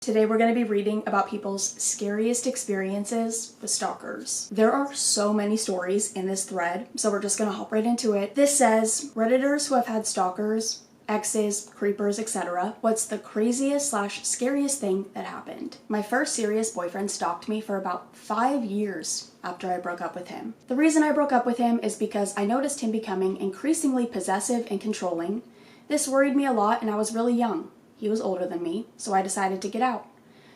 Today we're going to be reading about people's scariest experiences with stalkers. There are so many stories in this thread, so we're just going to hop right into it. This says, Redditors who have had stalkers, exes, creepers, etc. What's the craziest / scariest thing that happened? My first serious boyfriend stalked me for about 5 years after I broke up with him. The reason I broke up with him is because I noticed him becoming increasingly possessive and controlling. This worried me a lot and I was really young. He was older than me, so I decided to get out.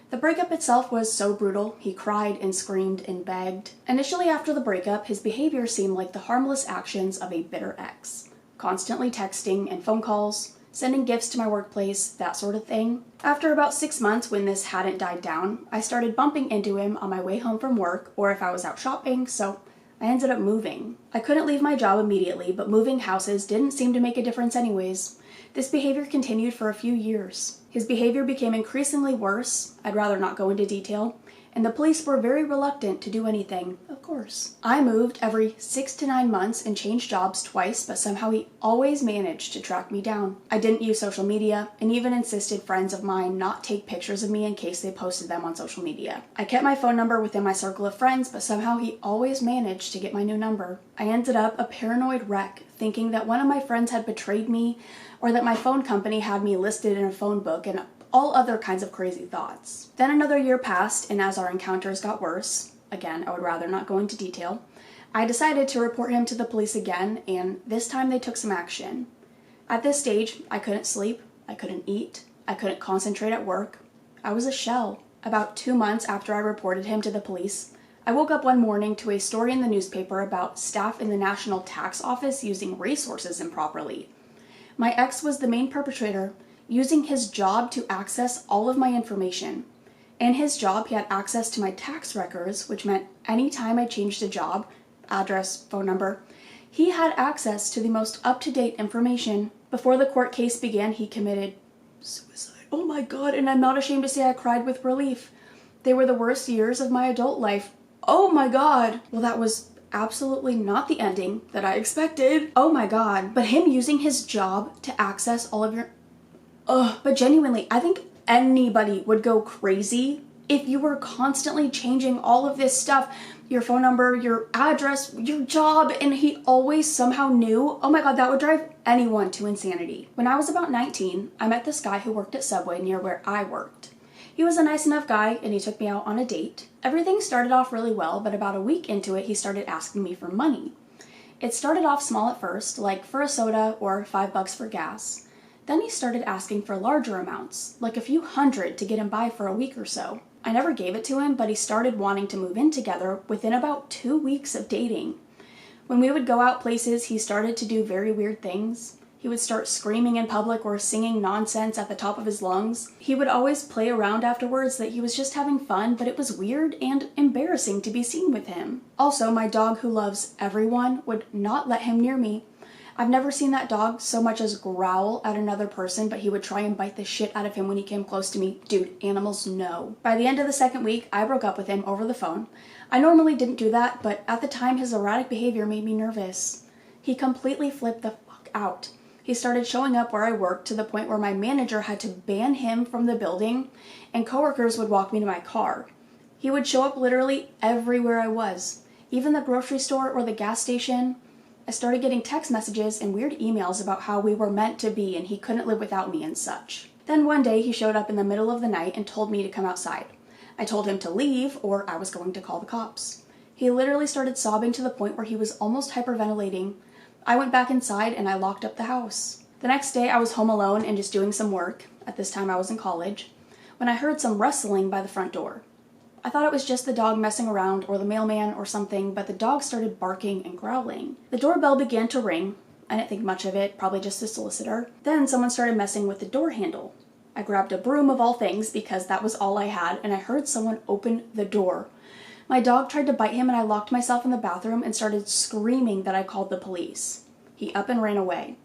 The breakup itself was so brutal, he cried and screamed and begged. Initially after the breakup, his behavior seemed like the harmless actions of a bitter ex. Constantly texting and phone calls, sending gifts to my workplace, that sort of thing. After about 6 months, when this hadn't died down, I started bumping into him on my way home from work or if I was out shopping, so I ended up moving. I couldn't leave my job immediately, but moving houses didn't seem to make a difference anyways. This behavior continued for a few years. His behavior became increasingly worse, I'd rather not go into detail, and the police were very reluctant to do anything, of course. I moved every 6 to 9 months and changed jobs twice, but somehow he always managed to track me down. I didn't use social media, and even insisted friends of mine not take pictures of me in case they posted them on social media. I kept my phone number within my circle of friends, but somehow he always managed to get my new number. I ended up a paranoid wreck, thinking that one of my friends had betrayed me, or that my phone company had me listed in a phone book, and all other kinds of crazy thoughts. Then another year passed, and as our encounters got worse, again, I would rather not go into detail, I decided to report him to the police again, and this time they took some action. At this stage, I couldn't sleep, I couldn't eat, I couldn't concentrate at work. I was a shell. About 2 months after I reported him to the police, I woke up one morning to a story in the newspaper about staff in the National Tax Office using resources improperly. My ex was the main perpetrator, using his job to access all of my information. In his job, he had access to my tax records, which meant any time I changed a job, address, phone number, he had access to the most up-to-date information. Before the court case began, he committed suicide. Oh my God, and I'm not ashamed to say I cried with relief. They were the worst years of my adult life. Oh my God. Well, that was absolutely not the ending that I expected. Oh my God. But him using his job to access all of your... But genuinely, I think anybody would go crazy if you were constantly changing all of this stuff, your phone number, your address, your job, and he always somehow knew. Oh my God, that would drive anyone to insanity. When I was about 19, I met this guy who worked at Subway near where I worked. He was a nice enough guy and he took me out on a date. Everything started off really well, but about a week into it, he started asking me for money. It started off small at first, like for a soda or $5 for gas. Then he started asking for larger amounts, like a few hundred to get him by for a week or so. I never gave it to him, but he started wanting to move in together within about 2 weeks of dating. When we would go out places, he started to do very weird things. He would start screaming in public or singing nonsense at the top of his lungs. He would always play around afterwards that he was just having fun, but it was weird and embarrassing to be seen with him. Also, my dog, who loves everyone, would not let him near me. I've never seen that dog so much as growl at another person, but he would try and bite the shit out of him when he came close to me. Dude, animals know. By the end of the second week, I broke up with him over the phone. I normally didn't do that, but at the time his erratic behavior made me nervous. He completely flipped the fuck out. He started showing up where I worked to the point where my manager had to ban him from the building, and coworkers would walk me to my car. He would show up literally everywhere I was, even the grocery store or the gas station. I started getting text messages and weird emails about how we were meant to be and he couldn't live without me and such. Then one day he showed up in the middle of the night and told me to come outside. I told him to leave or I was going to call the cops. He literally started sobbing to the point where he was almost hyperventilating. I went back inside and I locked up the house. The next day I was home alone and just doing some work. At this time I was in college, when I heard some rustling by the front door. I thought it was just the dog messing around or the mailman or something, but the dog started barking and growling. The doorbell began to ring. I didn't think much of it, probably just a solicitor. Then someone started messing with the door handle. I grabbed a broom of all things because that was all I had, and I heard someone open the door. My dog tried to bite him and I locked myself in the bathroom and started screaming that I called the police. He up and ran away.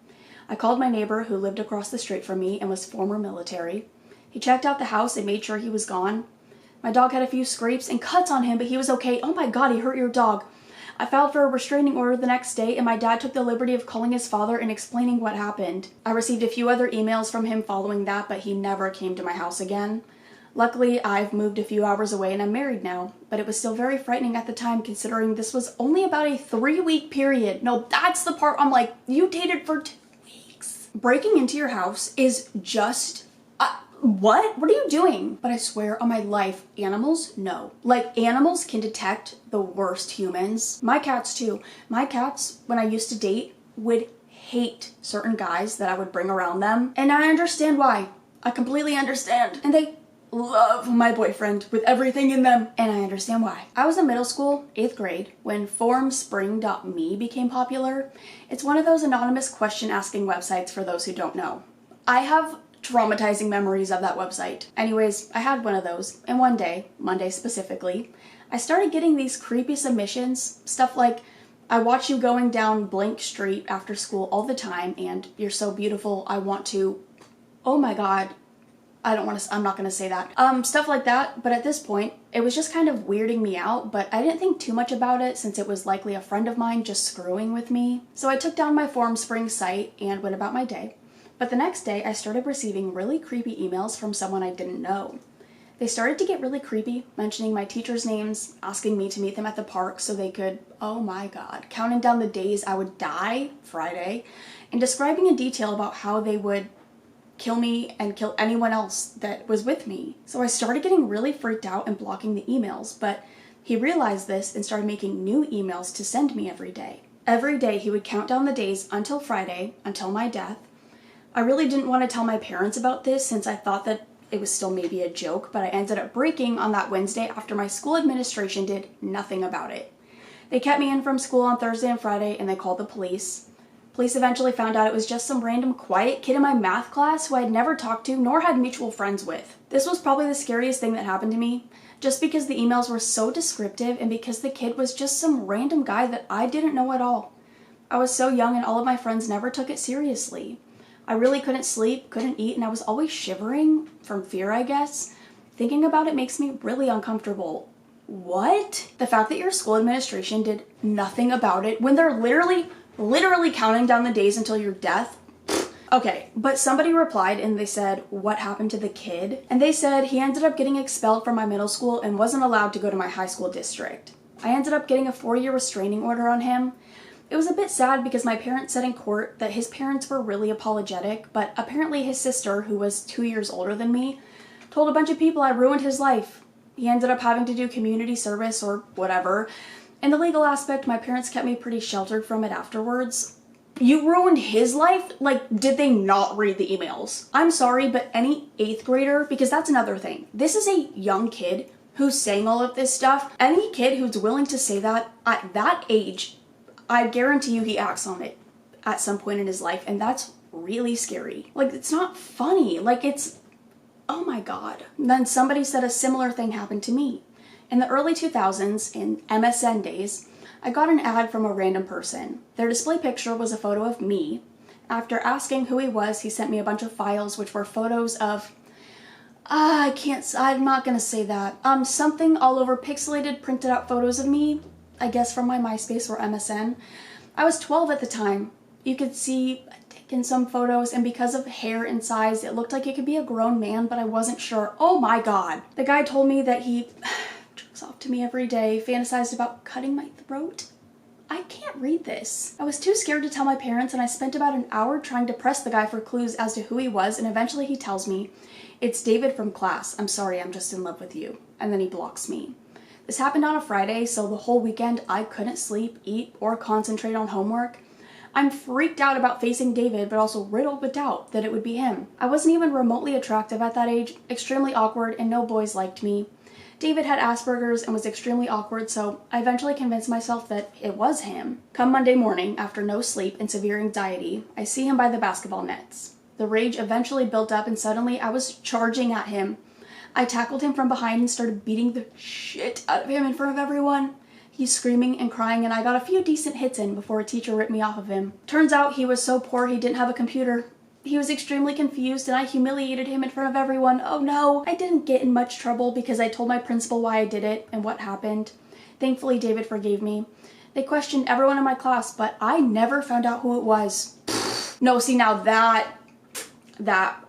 I called my neighbor who lived across the street from me and was former military. He checked out the house and made sure he was gone. My dog had a few scrapes and cuts on him, but he was okay. Oh my God, he hurt your dog. I filed for a restraining order the next day, and my dad took the liberty of calling his father and explaining what happened. I received a few other emails from him following that, but he never came to my house again. Luckily, I've moved a few hours away and I'm married now, but it was still very frightening at the time considering this was only about a 3-week period. No, that's the part I'm like, you dated for 2 weeks. Breaking into your house is just... what? What are you doing? But I swear on my life, animals, no. Like, animals can detect the worst humans. My cats too. My cats, when I used to date, would hate certain guys that I would bring around them. And I understand why. I completely understand. And they love my boyfriend with everything in them. And I understand why. I was in middle school, 8th grade, when formspring.me became popular. It's one of those anonymous question asking websites for those who don't know. I have traumatizing memories of that website. Anyways, I had one of those, and one day, Monday specifically, I started getting these creepy submissions, stuff like, I watch you going down blank street after school all the time, and you're so beautiful, I want to, oh my god, I'm not gonna say that. Stuff like that, but at this point, it was just kind of weirding me out, but I didn't think too much about it since it was likely a friend of mine just screwing with me. So I took down my Formspring site and went about my day. But the next day, I started receiving really creepy emails from someone I didn't know. They started to get really creepy, mentioning my teachers' names, asking me to meet them at the park so they could, oh my god, counting down the days I would die, Friday, and describing in detail about how they would kill me and kill anyone else that was with me. So I started getting really freaked out and blocking the emails, but he realized this and started making new emails to send me every day. Every day he would count down the days until Friday, until my death. I really didn't want to tell my parents about this since I thought that it was still maybe a joke, but I ended up breaking on that Wednesday after my school administration did nothing about it. They kept me in from school on Thursday and Friday and they called the police. Police eventually found out it was just some random quiet kid in my math class who I had never talked to nor had mutual friends with. This was probably the scariest thing that happened to me, just because the emails were so descriptive and because the kid was just some random guy that I didn't know at all. I was so young and all of my friends never took it seriously. I really couldn't sleep, couldn't eat, and I was always shivering from fear, I guess. Thinking about it makes me really uncomfortable. What? The fact that your school administration did nothing about it when they're literally counting down the days until your death? Okay, but somebody replied and they said, what happened to the kid? And they said he ended up getting expelled from my middle school and wasn't allowed to go to my high school district. I ended up getting a 4-year restraining order on him. It was a bit sad because my parents said in court that his parents were really apologetic, but apparently his sister, who was 2 years older than me, told a bunch of people I ruined his life. He ended up having to do community service or whatever. In the legal aspect, my parents kept me pretty sheltered from it afterwards. You ruined his life? Like, did they not read the emails? I'm sorry, but any 8th grader, because that's another thing. This is a young kid who's saying all of this stuff. Any kid who's willing to say that at that age, I guarantee you he acts on it at some point in his life, and that's really scary. Like, it's not funny. Like, it's, oh my god. And then somebody said a similar thing happened to me. In the early 2000s, in MSN days, I got an ad from a random person. Their display picture was a photo of me. After asking who he was, he sent me a bunch of files which were photos of, I'm not gonna say that. Something all over pixelated, printed out photos of me. I guess from my MySpace or MSN. I was 12 at the time. You could see a dick in some photos, and because of hair and size, it looked like it could be a grown man, but I wasn't sure. Oh my god. The guy told me that he jerks off to me every day, fantasized about cutting my throat. I can't read this. I was too scared to tell my parents, and I spent about an hour trying to press the guy for clues as to who he was, and eventually he tells me, it's David from class. I'm sorry, I'm just in love with you. And then he blocks me. This happened on a Friday, so the whole weekend I couldn't sleep, eat, or concentrate on homework. I'm freaked out about facing David, but also riddled with doubt that it would be him. I wasn't even remotely attractive at that age, extremely awkward, and no boys liked me. David had Asperger's and was extremely awkward, so I eventually convinced myself that it was him. Come Monday morning, after no sleep and severe anxiety, I see him by the basketball nets. The rage eventually built up and suddenly I was charging at him. I tackled him from behind and started beating the shit out of him in front of everyone. He's screaming and crying, and I got a few decent hits in before a teacher ripped me off of him. Turns out he was so poor he didn't have a computer. He was extremely confused and I humiliated him in front of everyone. Oh no! I didn't get in much trouble because I told my principal why I did it and what happened. Thankfully, David forgave me. They questioned everyone in my class, but I never found out who it was. No, see now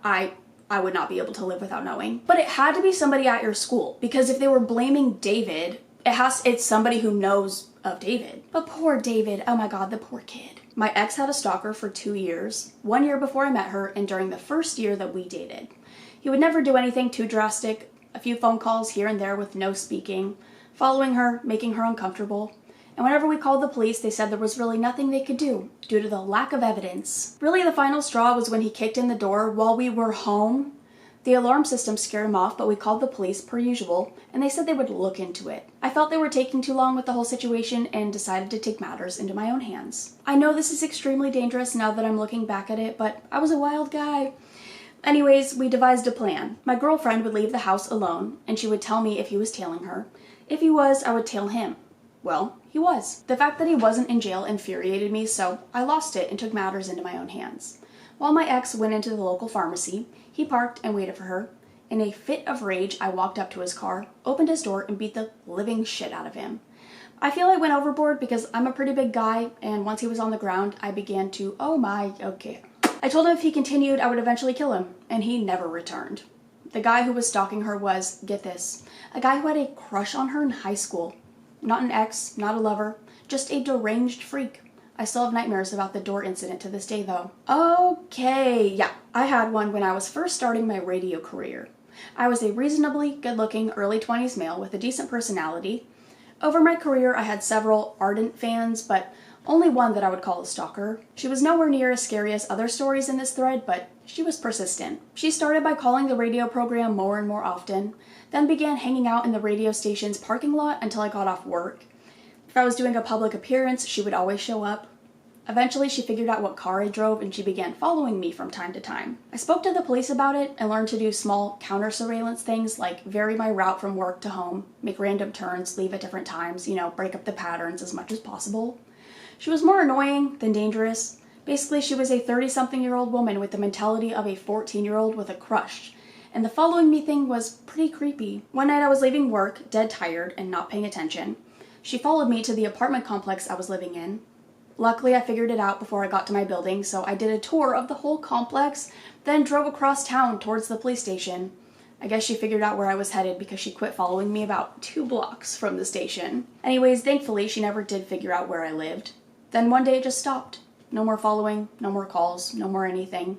I I would not be able to live without knowing. But it had to be somebody at your school, because if they were blaming David, it's somebody who knows of David. But poor David, oh my god, the poor kid. My ex had a stalker for 2 years, 1 year before I met her and during the first year that we dated. He would never do anything too drastic, a few phone calls here and there with no speaking, following her, making her uncomfortable. And whenever we called the police, they said there was really nothing they could do due to the lack of evidence. Really, the final straw was when he kicked in the door while we were home. The alarm system scared him off, but we called the police per usual, and they said they would look into it. I felt they were taking too long with the whole situation and decided to take matters into my own hands. I know this is extremely dangerous now that I'm looking back at it, but I was a wild guy. Anyways, we devised a plan. My girlfriend would leave the house alone, and she would tell me if he was tailing her. If he was, I would tail him. Well, he was. The fact that he wasn't in jail infuriated me, so I lost it and took matters into my own hands. While my ex went into the local pharmacy, he parked and waited for her. In a fit of rage, I walked up to his car, opened his door, and beat the living shit out of him. I feel I went overboard because I'm a pretty big guy, and once he was on the ground, I began to, okay. I told him if he continued, I would eventually kill him, and he never returned. The guy who was stalking her was, get this, a guy who had a crush on her in high school. Not an ex, not a lover, just a deranged freak. I still have nightmares about the door incident to this day, though. Okay, yeah, I had one when I was first starting my radio career. I was a reasonably good-looking early 20s male with a decent personality. Over my career, I had several ardent fans, but only one that I would call a stalker. She was nowhere near as scary as other stories in this thread, but she was persistent. She started by calling the radio program more and more often, then began hanging out in the radio station's parking lot until I got off work. If I was doing a public appearance, she would always show up. Eventually, she figured out what car I drove and she began following me from time to time. I spoke to the police about it and learned to do small counter-surveillance things like vary my route from work to home, make random turns, leave at different times, break up the patterns as much as possible. She was more annoying than dangerous. Basically, she was a 30-something-year-old woman with the mentality of a 14-year-old with a crush. And the following me thing was pretty creepy. One night I was leaving work, dead tired, and not paying attention. She followed me to the apartment complex I was living in. Luckily, I figured it out before I got to my building, so I did a tour of the whole complex, then drove across town towards the police station. I guess she figured out where I was headed because she quit following me about 2 blocks from the station. Anyways, thankfully, she never did figure out where I lived. Then one day it just stopped. No more following, no more calls, no more anything.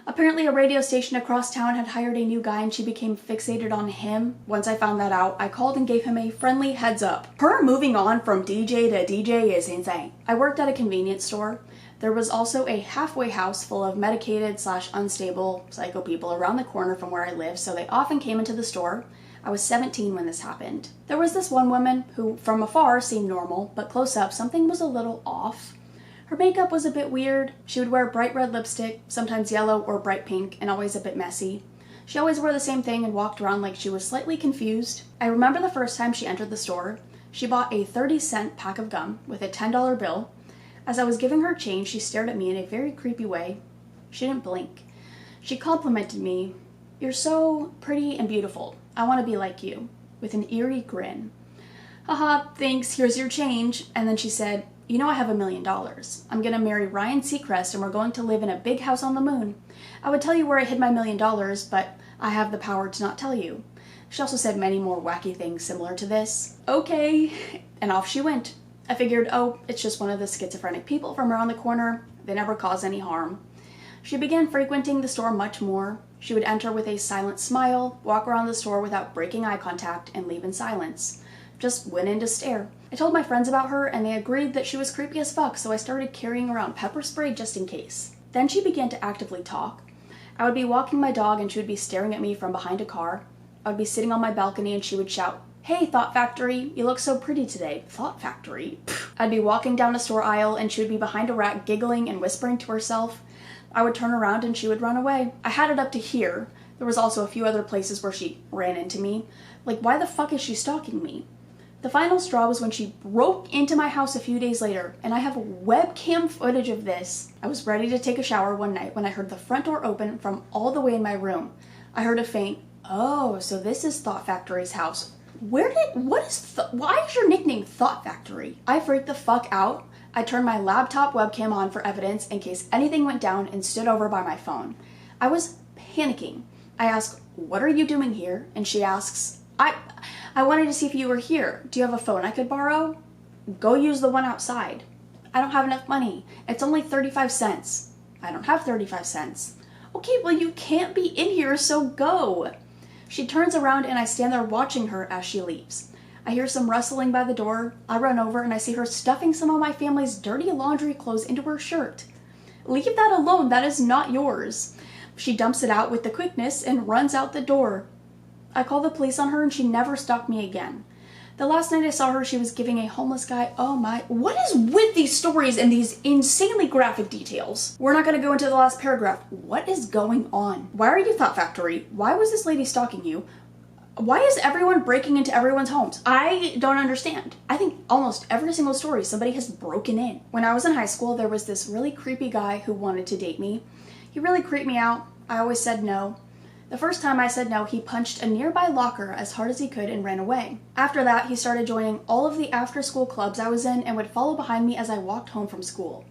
Apparently a radio station across town had hired a new guy and she became fixated on him. Once I found that out, I called and gave him a friendly heads up. Her moving on from DJ to DJ is insane. I worked at a convenience store. There was also a halfway house full of medicated/unstable psycho people around the corner from where I live, so they often came into the store. I was 17 when this happened. There was this one woman who, from afar, seemed normal, but close up, something was a little off. Her makeup was a bit weird. She would wear bright red lipstick, sometimes yellow or bright pink, and always a bit messy. She always wore the same thing and walked around like she was slightly confused. I remember the first time she entered the store. She bought a 30-cent pack of gum with a $10 bill. As I was giving her change, she stared at me in a very creepy way. She didn't blink. She complimented me. "You're so pretty and beautiful. I want to be like you," with an eerie grin. "Haha, thanks, here's your change." And then she said, "You know I have $1 million. I'm gonna marry Ryan Seacrest and we're going to live in a big house on the moon. I would tell you where I hid my $1 million, but I have the power to not tell you." She also said many more wacky things similar to this. Okay, and off she went. I figured, it's just one of the schizophrenic people from around the corner. They never cause any harm. She began frequenting the store much more. She would enter with a silent smile, walk around the store without breaking eye contact, and leave in silence. Just went in to stare. I told my friends about her and they agreed that she was creepy as fuck, so I started carrying around pepper spray just in case. Then she began to actively talk. I would be walking my dog and she would be staring at me from behind a car. I would be sitting on my balcony and she would shout, "Hey, Thought Factory, you look so pretty today." Thought Factory? Pfft. I'd be walking down a store aisle and she would be behind a rack giggling and whispering to herself. I would turn around and she would run away. I had it up to here. There was also a few other places where she ran into me. Like, why the fuck is she stalking me? The final straw was when she broke into my house a few days later, and I have webcam footage of this. I was ready to take a shower one night when I heard the front door open from all the way in my room. I heard a faint, "Oh, so this is Thought Factory's house. Why is your nickname Thought Factory?" I freaked the fuck out. I turned my laptop webcam on for evidence in case anything went down and stood over by my phone. I was panicking. I ask, what are you doing here? And she asks, I wanted to see if you were here. Do you have a phone I could borrow? Go use the one outside. I don't have enough money. It's only 35 cents. I don't have 35 cents. Okay, well you can't be in here, so go. She turns around and I stand there watching her as she leaves. I hear some rustling by the door. I run over and I see her stuffing some of my family's dirty laundry clothes into her shirt. Leave that alone, that is not yours. She dumps it out with the quickness and runs out the door. I call the police on her and she never stalked me again. The last night I saw her, she was giving a homeless guy, oh my, what is with these stories and these insanely graphic details? We're not gonna go into the last paragraph. What is going on? Why are you Thought Factory? Why was this lady stalking you? Why is everyone breaking into everyone's homes? I don't understand. I think almost every single story somebody has broken in. When I was in high school, there was this really creepy guy who wanted to date me. He really creeped me out. I always said no. The first time I said no, he punched a nearby locker as hard as he could and ran away. After that, he started joining all of the after-school clubs I was in and would follow behind me as I walked home from school.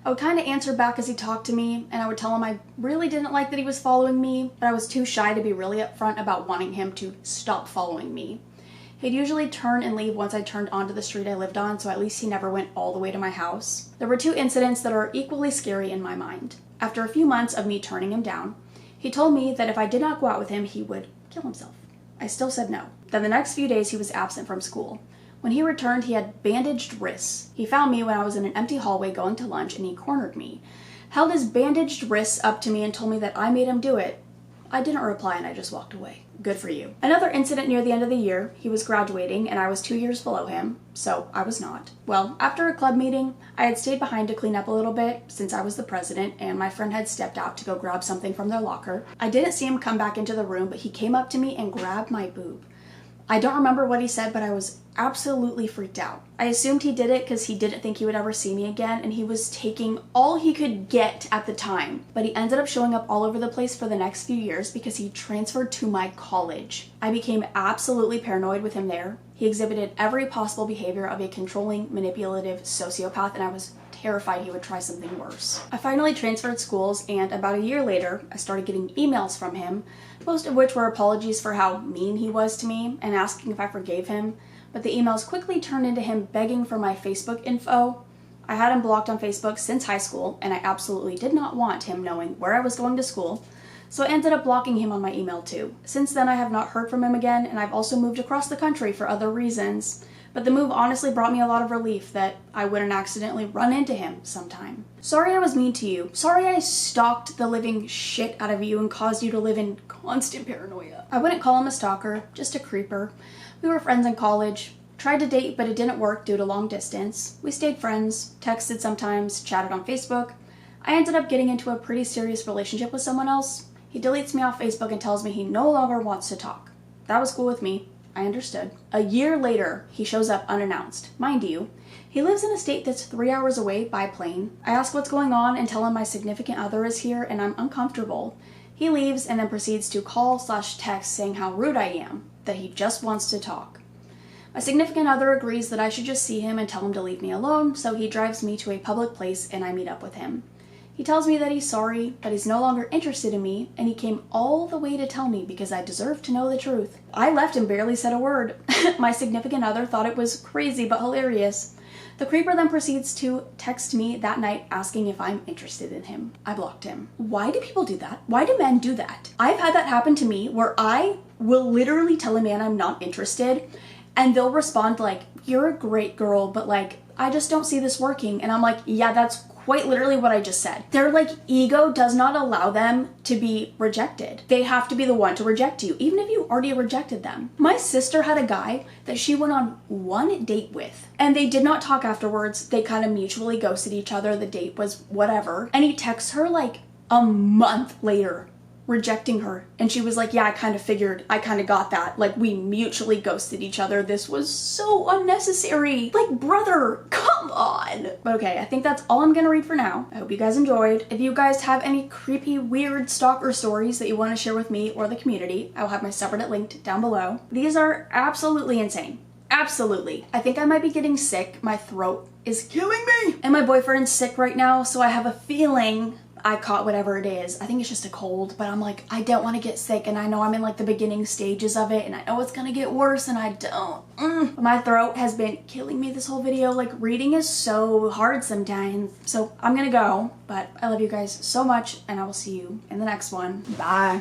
I would kind of answer back as he talked to me, and I would tell him I really didn't like that he was following me, but I was too shy to be really upfront about wanting him to stop following me. He'd usually turn and leave once I turned onto the street I lived on, so at least he never went all the way to my house. There were two incidents that are equally scary in my mind. After a few months of me turning him down, he told me that if I did not go out with him, he would kill himself. I still said no. Then the next few days he was absent from school. When he returned, he had bandaged wrists. He found me when I was in an empty hallway going to lunch and he cornered me, held his bandaged wrists up to me and told me that I made him do it. I didn't reply and I just walked away. Good for you. Another incident near the end of the year, he was graduating and I was 2 years below him, so I was not. Well, after a club meeting, I had stayed behind to clean up a little bit since I was the president and my friend had stepped out to go grab something from their locker. I didn't see him come back into the room, but he came up to me and grabbed my boob. I don't remember what he said, but I was absolutely freaked out. I assumed he did it because he didn't think he would ever see me again, and he was taking all he could get at the time. But he ended up showing up all over the place for the next few years because he transferred to my college. I became absolutely paranoid with him there. He exhibited every possible behavior of a controlling, manipulative sociopath, and I was terrified he would try something worse. I finally transferred schools, and about a year later, I started getting emails from him, most of which were apologies for how mean he was to me and asking if I forgave him, but the emails quickly turned into him begging for my Facebook info. I had him blocked on Facebook since high school, and I absolutely did not want him knowing where I was going to school, so I ended up blocking him on my email too. Since then, I have not heard from him again, and I've also moved across the country for other reasons. But the move honestly brought me a lot of relief that I wouldn't accidentally run into him sometime. Sorry I was mean to you. Sorry I stalked the living shit out of you and caused you to live in constant paranoia. I wouldn't call him a stalker, just a creeper. We were friends in college. Tried to date, but it didn't work due to long distance. We stayed friends, texted sometimes, chatted on Facebook. I ended up getting into a pretty serious relationship with someone else. He deletes me off Facebook and tells me he no longer wants to talk. That was cool with me. I understood. A year later, he shows up unannounced. Mind you, he lives in a state that's 3 hours away by plane. I ask what's going on and tell him my significant other is here and I'm uncomfortable. He leaves and then proceeds to call/text saying how rude I am, that he just wants to talk. My significant other agrees that I should just see him and tell him to leave me alone, so he drives me to a public place and I meet up with him. He tells me that he's sorry, but he's no longer interested in me, and he came all the way to tell me because I deserve to know the truth. I left and barely said a word. My significant other thought it was crazy but hilarious. The creeper then proceeds to text me that night asking if I'm interested in him. I blocked him. Why do people do that? Why do men do that? I've had that happen to me where I will literally tell a man I'm not interested, and they'll respond like, "You're a great girl, but like, I just don't see this working." And I'm like, yeah, that's quite literally what I just said. Their ego does not allow them to be rejected. They have to be the one to reject you, even if you already rejected them. My sister had a guy that she went on one date with, and they did not talk afterwards. They kind of mutually ghosted each other. The date was whatever. And he texts her like a month later, rejecting her, and she was like, yeah, I kind of figured, I kind of got that, like we mutually ghosted each other. This was so unnecessary. Like, brother, come on. But okay, I think that's all I'm gonna read for now. I hope you guys enjoyed. If you guys have any creepy, weird stalker stories that you want to share with me or the community, I'll have my subreddit linked down below. These are absolutely insane. Absolutely. I think I might be getting sick. My throat is killing me, and my boyfriend's sick right now, so I have a feeling I caught whatever it is. I think it's just a cold, but I'm like, I don't want to get sick, and I know I'm in like the beginning stages of it, and I know it's gonna get worse, and I don't. My throat has been killing me this whole video. Like, reading is so hard sometimes. So I'm gonna go, but I love you guys so much, and I will see you in the next one. Bye.